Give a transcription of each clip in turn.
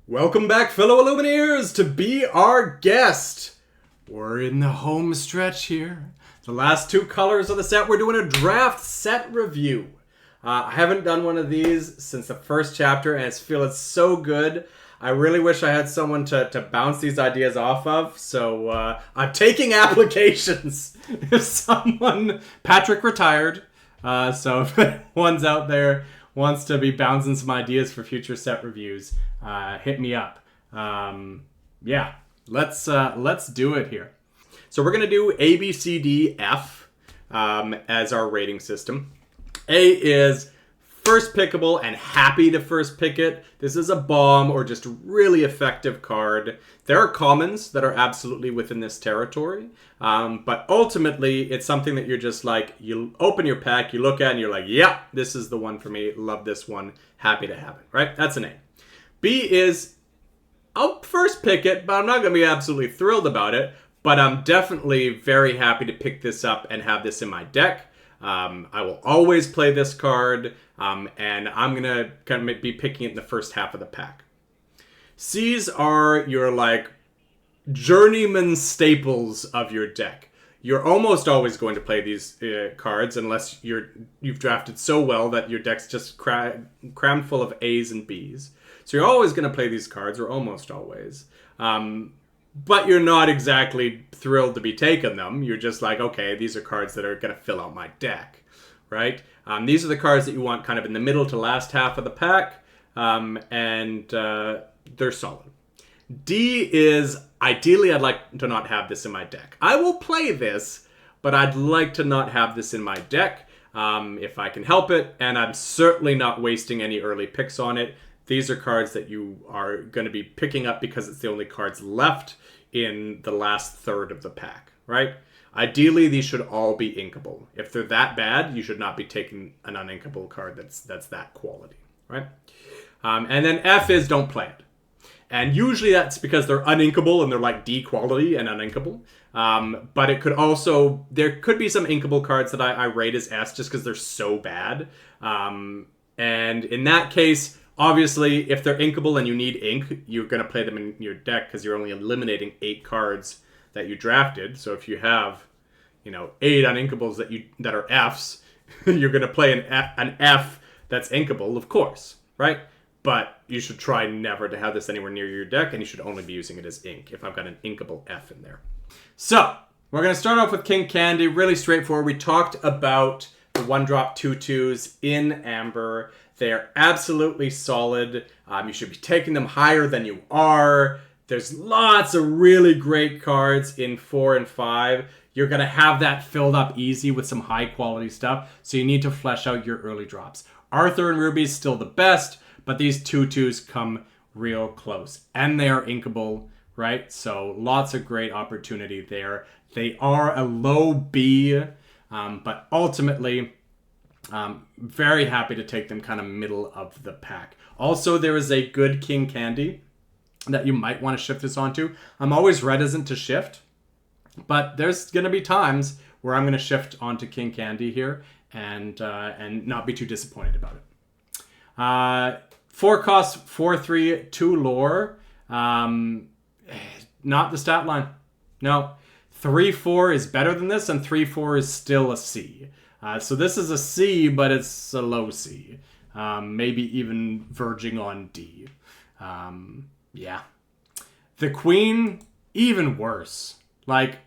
Welcome back, fellow Illumineers, to be our guest. We're in the home stretch here. The last two colors of the set, we're doing a draft set review. I haven't done one of these since the first chapter, and it's feeling so good. I really wish I had someone to bounce these ideas off of, so I'm taking applications. Patrick retired, so if anyone's out there wants to be bouncing some ideas for future set reviews, hit me up. Yeah, let's do it here. So we're gonna do A, B, C, D, F as our rating system. A is first pickable and happy to first pick it. This is a bomb or just a really effective card. There are commons that are absolutely within this territory, but ultimately it's something that you're just like, you open your pack, you look at it, and you're like, yeah, this is the one for me. Love this one. Happy to have it, right? That's an A. B is, I'll first pick it, but I'm not going to be absolutely thrilled about it, but I'm definitely very happy to pick this up and have this in my deck. I will always play this card, and I'm going to kind of be picking it in the first half of the pack. C's are your, like, journeyman staples of your deck. You're almost always going to play these cards unless you've drafted so well that your deck's just crammed full of A's and B's. So you're always going to play these cards, or almost always. But you're not exactly thrilled to be taking them. You're just like, okay, these are cards that are going to fill out my deck, right? These are the cards that you want kind of in the middle to last half of the pack, and they're solid. D is, ideally, I'd like to not have this in my deck. I will play this, but I'd like to not have this in my deck if I can help it, and I'm certainly not wasting any early picks on it. These are cards that you are going to be picking up because it's the only cards left in the last third of the pack, right? Ideally, these should all be inkable. If they're that bad, you should not be taking an uninkable card that's that quality, right? And then F is don't play it. And usually that's because they're uninkable and they're like D quality and uninkable. But it could also, there could be some inkable cards that I rate as S just because they're so bad. And in that case, obviously, if they're inkable and you need ink, you're going to play them in your deck because you're only eliminating 8 cards that you drafted. So if you have, 8 uninkables that are Fs, you're going to play an F that's inkable, of course, right? But you should try never to have this anywhere near your deck, and you should only be using it as ink if I've got an inkable F in there. So we're going to start off with King Candy, really straightforward. We talked about the 1-drop 2/2s in Amber. They're absolutely solid. You should be taking them higher than you are. There's lots of really great cards in 4 and 5. You're going to have that filled up easy with some high quality stuff. So you need to flesh out your early drops. Arthur and Ruby is still the best, but these 2/2s come real close. And they are inkable, right? So lots of great opportunity there. They are a low B, but ultimately, very happy to take them kind of middle of the pack. Also, there is a good King Candy that you might want to shift this onto. I'm always reticent to shift, but there's going to be times where I'm going to shift onto King Candy here and not be too disappointed about it. 4 cost, 4/3, 2 lore. Not the stat line. No. 3/4 is better than this, and 3/4 is still a C. So this is a C, but it's a low C. Maybe even verging on D. Yeah. The Queen, even worse. Like,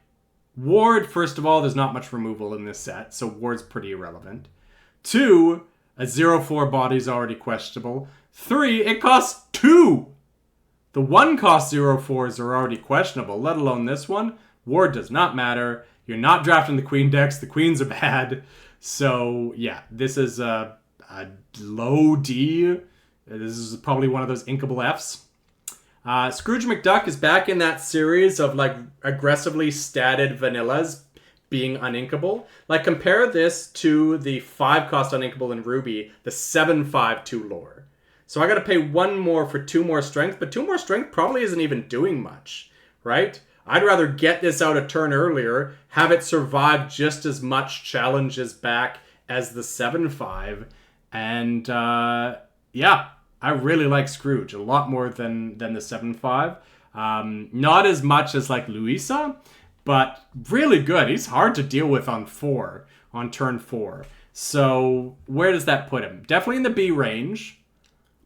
Ward, first of all, there's not much removal in this set, so Ward's pretty irrelevant. 2, a 0/4 body's already questionable. 3, it costs 2! The 1 cost 0/4s are already questionable, let alone this one. Ward does not matter. You're not drafting the Queen decks. The Queens are bad. So, yeah, this is a low D. This is probably one of those inkable Fs. Scrooge McDuck is back in that series of, like, aggressively statted vanillas being uninkable. Like, compare this to the 5-cost uninkable in Ruby, the 7/5/2 lore. So I got to pay 1 more for 2 more strength, but 2 more strength probably isn't even doing much, right? I'd rather get this out a turn earlier, have it survive just as much challenges back as the 7/5, and yeah, I really like Scrooge a lot more than the 7/5. Not as much as like Louisa, but really good. He's hard to deal with on turn 4. So where does that put him? Definitely in the B range.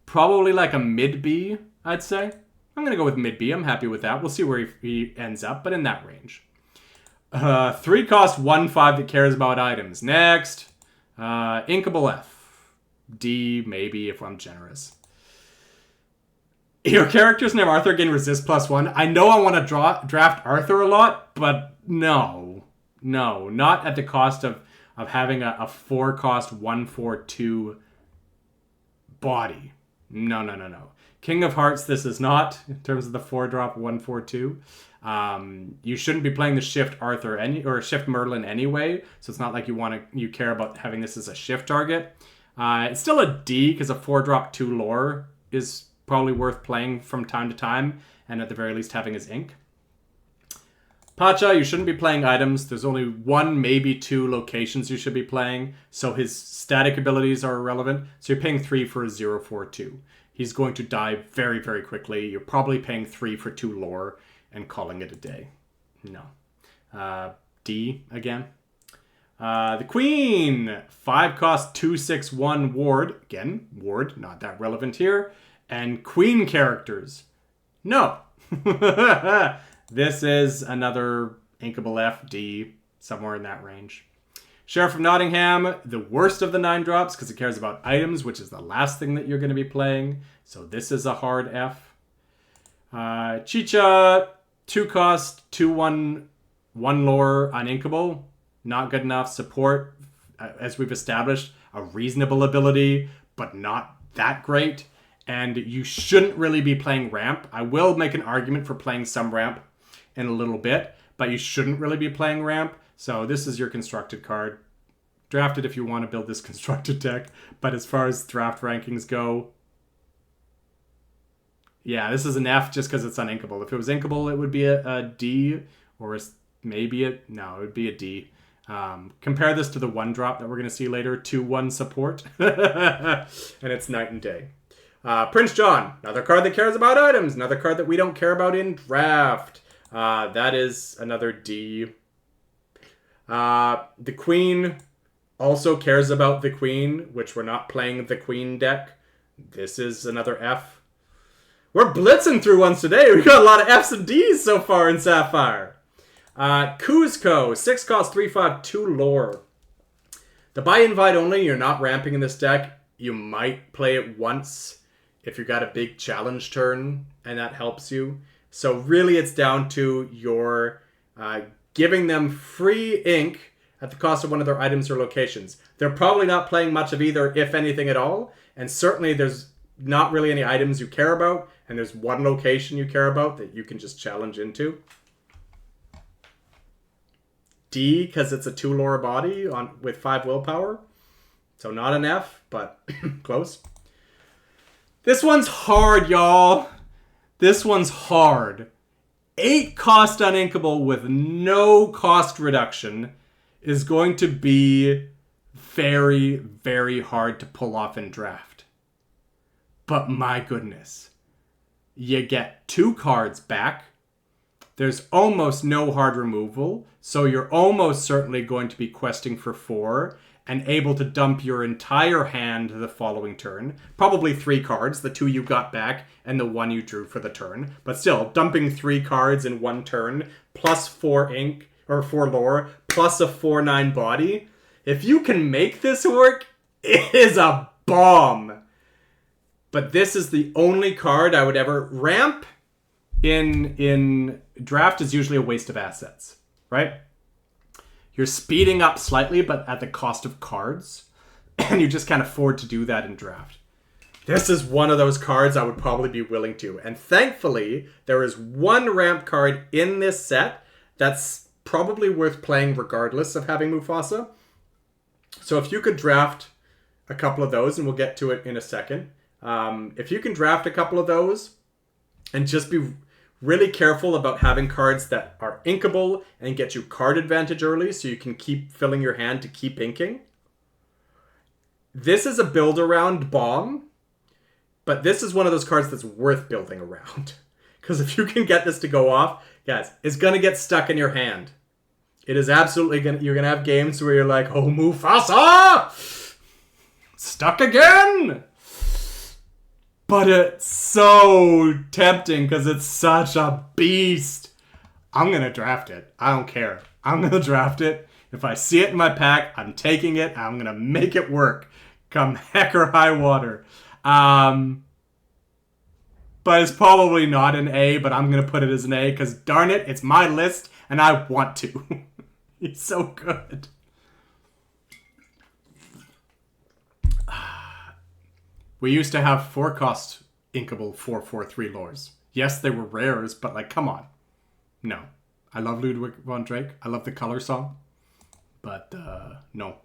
Probably like a mid B, I'd say. I'm going to go with mid B. I'm happy with that. We'll see where he ends up, but in that range. 3 cost 1/5 that cares about items. Next. Inkable F. D, maybe, if I'm generous. Your characters name Arthur gain resist +1. I know I want to draft Arthur a lot, but no. No, not at the cost of having a 4 cost 1/4/2 body. No. King of Hearts, this is not, in terms of the 4-drop 1/4/2. You shouldn't be playing the Shift Arthur or Shift Merlin anyway, so it's not like you care about having this as a shift target. It's still a D because a 4-drop 2 lore is probably worth playing from time to time, and at the very least having his ink. Pacha, you shouldn't be playing items. There's only 1, maybe 2 locations you should be playing, so his static abilities are irrelevant. So you're paying 3 for a 0/4/2. He's going to die very, very quickly. You're probably paying 3 for 2 lore and calling it a day. No. D again. The Queen. 5 cost 2/6/1 ward. Again, ward, not that relevant here. And Queen characters. No. This is another inkable F, D, somewhere in that range. Sheriff of Nottingham, the worst of the 9 drops because it cares about items, which is the last thing that you're going to be playing. So this is a hard F. Chicha, 2 cost, 2/1, 1 lore, uninkable. Not good enough. Support, as we've established, a reasonable ability, but not that great. And you shouldn't really be playing ramp. I will make an argument for playing some ramp in a little bit, but you shouldn't really be playing ramp. So this is your constructed card. Draft it if you want to build this constructed deck. But as far as draft rankings go, yeah, this is an F just because it's uninkable. If it was inkable, it would be a D, or maybe it would be a D. Compare this to the 1 drop that we're going to see later, 2/1 support. And it's night and day. Prince John, another card that cares about items, another card that we don't care about in draft. That is another D. The Queen also cares about the Queen, which we're not playing the Queen deck. This is another F. We're blitzing through ones today. We got a lot of Fs and Ds so far in Sapphire. Kuzco, 6 cost 3/5/2 lore. The buy invite only, you're not ramping in this deck. You might play it once if you got a big challenge turn, and that helps you. So really it's down to your giving them free ink at the cost of one of their items or locations. They're probably not playing much of either, if anything at all. And certainly there's not really any items you care about. And there's 1 location you care about that you can just challenge into. D, because it's a 2 lore body with 5 willpower. So not an F, but close. This one's hard, y'all. This one's hard. 8 cost uninkable with no cost reduction is going to be very, very hard to pull off in draft. But my goodness. You get 2 cards back. There's almost no hard removal, so you're almost certainly going to be questing for 4 and able to dump your entire hand the following turn. Probably 3 cards, the 2 you got back and the 1 you drew for the turn. But still, dumping 3 cards in 1 turn, plus 4 ink, or 4 lore, plus a 4/9 body. If you can make this work, it is a bomb. But this is the only card I would ever ramp in draft is usually a waste of assets, right? You're speeding up slightly, but at the cost of cards. And you just can't afford to do that in draft. This is one of those cards I would probably be willing to. And thankfully, there is 1 ramp card in this set that's probably worth playing regardless of having Mufasa. So if you could draft a couple of those, and we'll get to it in a second. If you can draft a couple of those and just be really careful about having cards that are inkable and get you card advantage early so you can keep filling your hand to keep inking. This is a build-around bomb. But this is one of those cards that's worth building around. Because if you can get this to go off, guys, it's going to get stuck in your hand. It is absolutely going to... You're going to have games where you're like, oh, Mufasa! Stuck again! But it's so tempting because it's such a beast. I'm going to draft it. I don't care. I'm going to draft it. If I see it in my pack, I'm taking it. I'm going to make it work. Come heck or high water. But it's probably not an A, but I'm going to put it as an A because darn it, it's my list and I want to. He's so good. We used to have 4-cost inkable 4/4/3 lores. Yes, they were rares, but like, come on. No. I love Ludwig von Drake. I love the color song. But, no.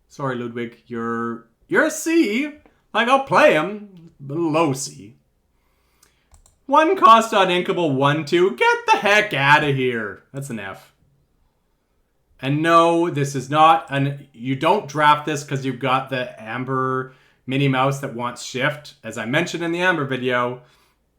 Sorry, Ludwig. You're a C. Like, I'll play him. But low C. 1 cost on inkable 1/2. Get the heck out of here. That's an F. And no, this is not an... You don't draft this because you've got the Amber Minnie Mouse that wants shift. As I mentioned in the Amber video,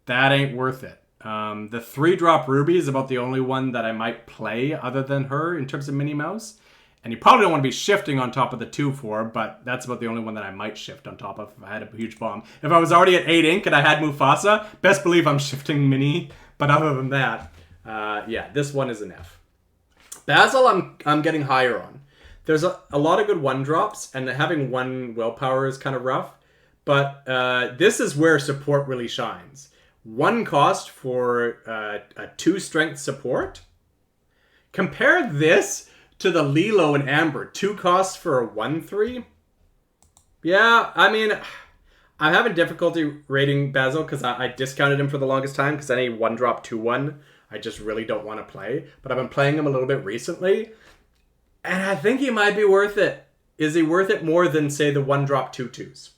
that ain't worth it. The 3-drop Ruby is about the only one that I might play other than her in terms of Minnie Mouse. And you probably don't want to be shifting on top of the 2/4, but that's about the only one that I might shift on top of if I had a huge bomb. If I was already at 8 ink and I had Mufasa, best believe I'm shifting Minnie. But other than that, yeah, this one is an F. Basil, I'm getting higher on. There's a lot of good 1-drops, and having 1 willpower is kind of rough. But this is where support really shines. 1 cost for a 2-strength support. Compare this to the Lilo and Amber. 2 costs for a 1/3. Yeah, I mean, I'm having difficulty rating Basil because I discounted him for the longest time because any 1-drop 2/1 I just really don't want to play. But I've been playing him a little bit recently. And I think he might be worth it. Is he worth it more than, say, the 1-drop 2/2s?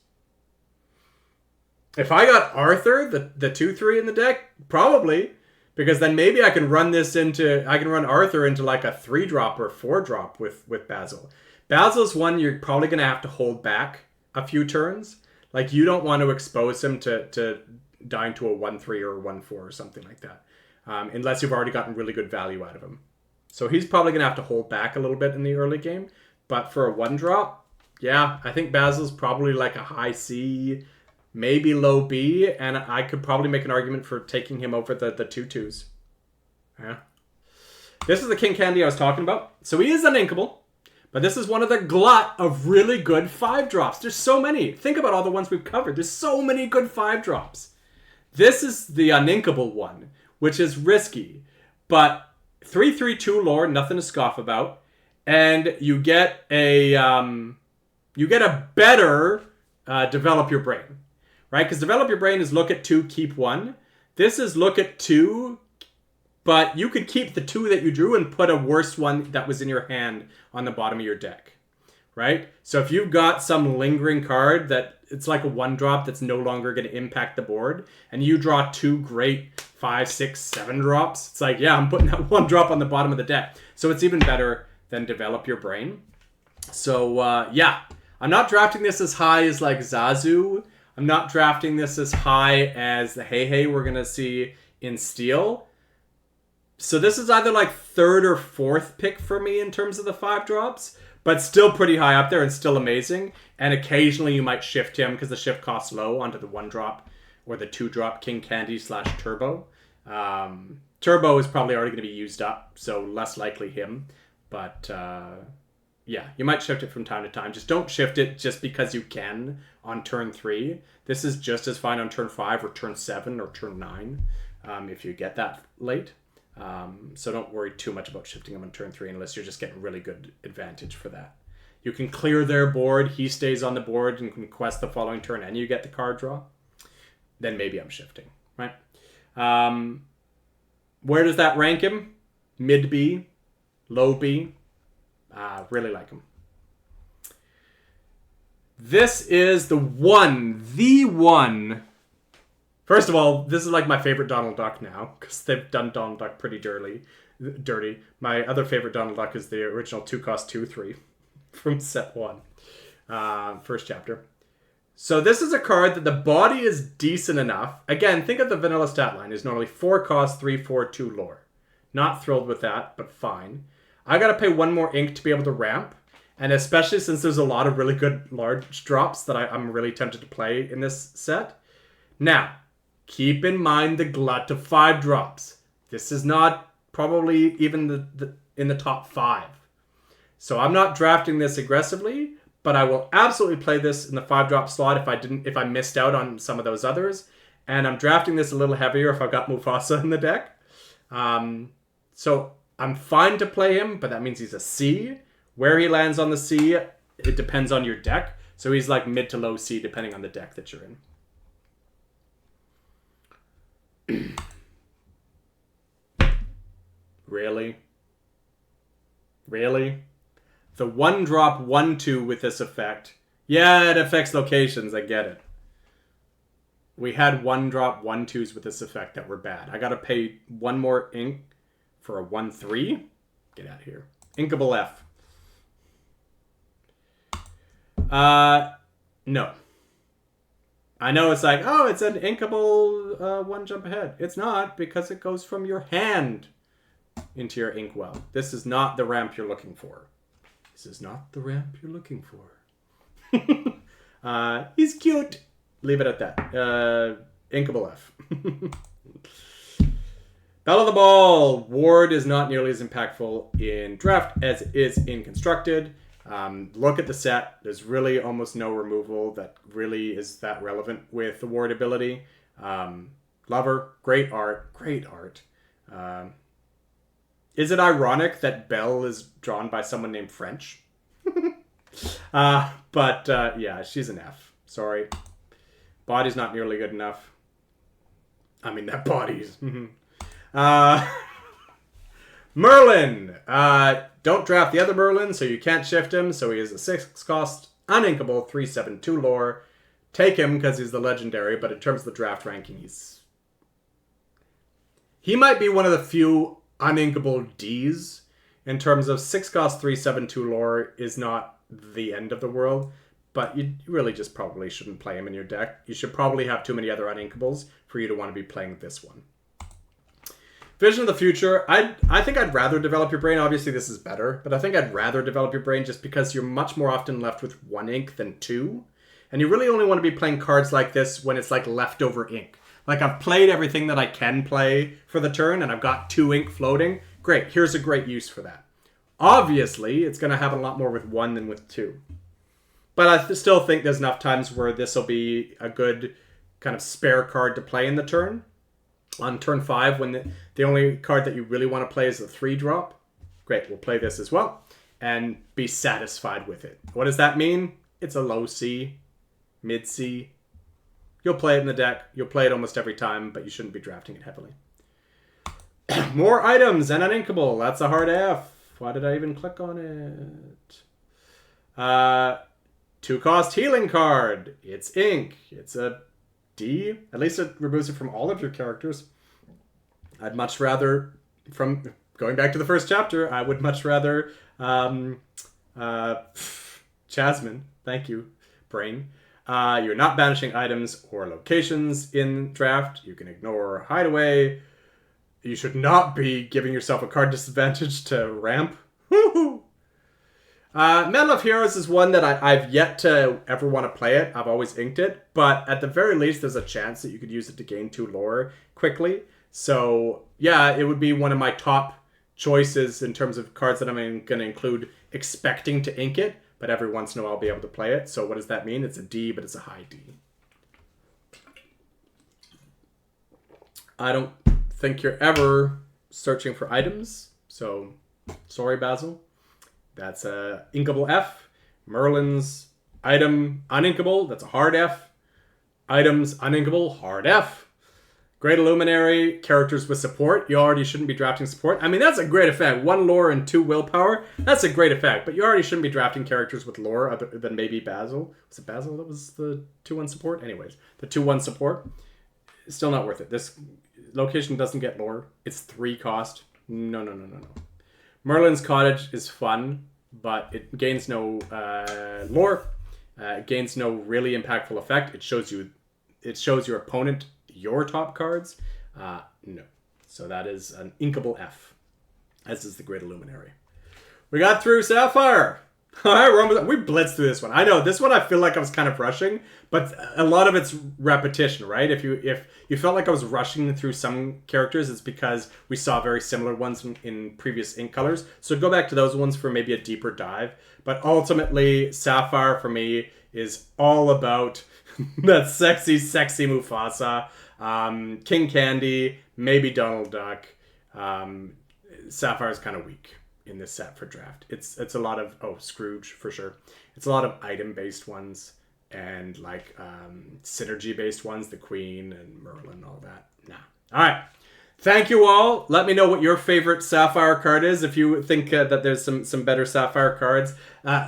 If I got Arthur, the 2/3 in the deck, probably. Because then maybe I can run this into... I can run Arthur into like a 3-drop or 4-drop with Basil. Basil's one you're probably going to have to hold back a few turns. Like, you don't want to expose him to dying to a 1/3 or a 1/4 or something like that. Unless you've already gotten really good value out of him. So he's probably going to have to hold back a little bit in the early game. But for a 1-drop, yeah, I think Basil's probably like a high C, maybe low B. And I could probably make an argument for taking him over the 2/2s. Yeah. This is the King Candy I was talking about. So he is uninkable. But this is one of the glut of really good 5-drops. There's so many. Think about all the ones we've covered. There's so many good 5-drops. This is the uninkable one, which is risky. But 3/3/2 lore, nothing to scoff about. And you get a better develop your brain. Right? Because develop your brain is look at 2, keep 1. This is look at 2, but you could keep the 2 that you drew and put a worse one that was in your hand on the bottom of your deck. Right? So if you've got some lingering card that it's like a 1-drop that's no longer going to impact the board, and you draw 2 great 5, 6, 7 drops, it's like, yeah, I'm putting that 1-drop on the bottom of the deck. So it's even better than develop your brain. So, yeah. I'm not drafting this as high as like Zazu. I'm not drafting this as high as the Hey we're going to see in Steel. So this is either like 3rd or 4th pick for me in terms of the 5-drops. But still pretty high up there and still amazing. And occasionally you might shift him because the shift costs low onto the 1-drop or the 2-drop King Candy / Turbo. Turbo is probably already going to be used up, so less likely him. But yeah, you might shift it from time to time. Just don't shift it just because you can on turn 3. This is just as fine on turn 5 or turn 7 or turn 9 if you get that late. So don't worry too much about shifting him on turn 3 unless you're just getting really good advantage for that. You can clear their board, he stays on the board and can quest the following turn and you get the card draw. Then maybe I'm shifting, right? Where does that rank him? Mid B, low B. Really like him. This is the one. First of all, this is like my favorite Donald Duck now, because they've done Donald Duck pretty dirty. My other favorite Donald Duck is the original 2-cost 2/3 from set 1, first chapter. So this is a card that the body is decent enough. Again, think of the vanilla stat line. It's normally 4 cost, 3, 4, 2 lore. Not thrilled with that, but fine. I gotta pay 1 more ink to be able to ramp. And especially since there's a lot of really good large drops that I'm really tempted to play in this set. Now, keep in mind the glut of 5 drops. This is not probably even in the top 5. So I'm not drafting this aggressively, but I will absolutely play this in the 5-drop slot if I missed out on some of those others. And I'm drafting this a little heavier if I've got Mufasa in the deck. So I'm fine to play him, but that means he's a C. Where he lands on the C, it depends on your deck. So he's like mid to low C depending on the deck that you're in. Really? Really? The 1-drop 1/2 with this effect. Yeah, it affects locations. I get it. We had 1-drop 1/2s with this effect that were bad. I gotta pay 1 more ink for a 1/3. Get out of here. Inkable F. No. I know it's like, oh, it's an inkable 1 jump ahead. It's not, because it goes from your hand into your inkwell. This is not the ramp you're looking for. This is not the ramp you're looking for. He's cute. Leave it at that. Inkable F. Battle of the Ball. Ward is not nearly as impactful in draft as it is in constructed. Look at the set. There's really almost no removal that really is that relevant with the Ward ability. Lover. Great art. Great art. Is it ironic that Belle is drawn by someone named French? Yeah, she's an F. Sorry. Body's not nearly good enough. I mean, that body's... Merlin! Don't draft the other Merlin, so you can't shift him, so he is a 6-cost, uninkable, 3/7/2 lore. Take him, because he's the legendary, but in terms of the draft ranking, he might be one of the few uninkable Ds. In terms of 6-cost 3/7/2 lore is not the end of the world, but you really just probably shouldn't play him in your deck. You should probably have too many other uninkables for you to want to be playing this one. Vision of the Future. I think I'd rather develop your brain. Obviously this is better, but I think I'd rather develop your brain just because you're much more often left with 1 ink than 2. And you really only want to be playing cards like this when it's like leftover ink. Like, I've played everything that I can play for the turn, and I've got 2 ink floating. Great, here's a great use for that. Obviously, it's going to happen a lot more with 1 than with 2. But I still think there's enough times where this will be a good kind of spare card to play in the turn. On turn 5, when the only card that you really want to play is the 3-drop. Great, we'll play this as well. And be satisfied with it. What does that mean? It's a low C, mid C. You'll play it in the deck. You'll play it almost every time, but you shouldn't be drafting it heavily. More items and uninkable. That's a hard F. Why did I even click on it? 2-cost healing card. It's ink. It's a D. At least it removes it from all of your characters. I'd much rather, from going back to the first chapter, I would much rather Jasmine. Thank you, brain. You're not banishing items or locations in draft. You can ignore hideaway. You should not be giving yourself a card disadvantage to ramp. Woohoo! Medal of Heroes is one that I've yet to ever want to play it. I've always inked it. But at the very least, there's a chance that you could use it to gain 2 lore quickly. So, yeah, it would be one of my top choices in terms of cards that I'm going to include expecting to ink it. But every once in a while I'll be able to play it. So what does that mean? It's a D, but it's a high D. I don't think you're ever searching for items. So, sorry, Basil. That's a inkable F. Merlin's item uninkable. That's a hard F. Items uninkable, hard F. Great Illuminary, characters with support. You already shouldn't be drafting support. I mean, that's a great effect. 1 lore and 2 willpower. That's a great effect. But you already shouldn't be drafting characters with lore other than maybe Basil. Was it Basil that was the 2/1 support? Anyways, the 2/1 support. Still not worth it. This location doesn't get lore. It's 3 cost. No. Merlin's Cottage is fun, but it gains no lore. It gains no really impactful effect. It shows your opponent your top cards. No. So that is an inkable F, as is the Great Illuminary. We got through Sapphire. All right, we blitzed through this one. I know this one. I feel like I was kind of rushing, but a lot of it's repetition, right? If you felt like I was rushing through some characters, it's because we saw very similar ones in previous ink colors. So go back to those ones for maybe a deeper dive. But ultimately, Sapphire for me is all about that sexy Mufasa, King Candy, maybe Donald Duck. Sapphire is kind of weak in this set for draft. It's a lot of Scrooge for sure. It's a lot of item based ones and like synergy based ones, the Queen and Merlin, all that. Nah. All right. Thank you all. Let me know what your favorite Sapphire card is. If you think that there's some better Sapphire cards,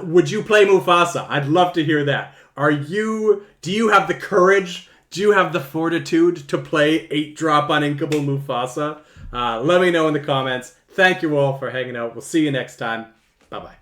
would you play Mufasa? I'd love to hear that. Do you have the courage? Do you have the fortitude to play 8-drop uninkable Mufasa? Let me know in the comments. Thank you all for hanging out. We'll see you next time. Bye-bye.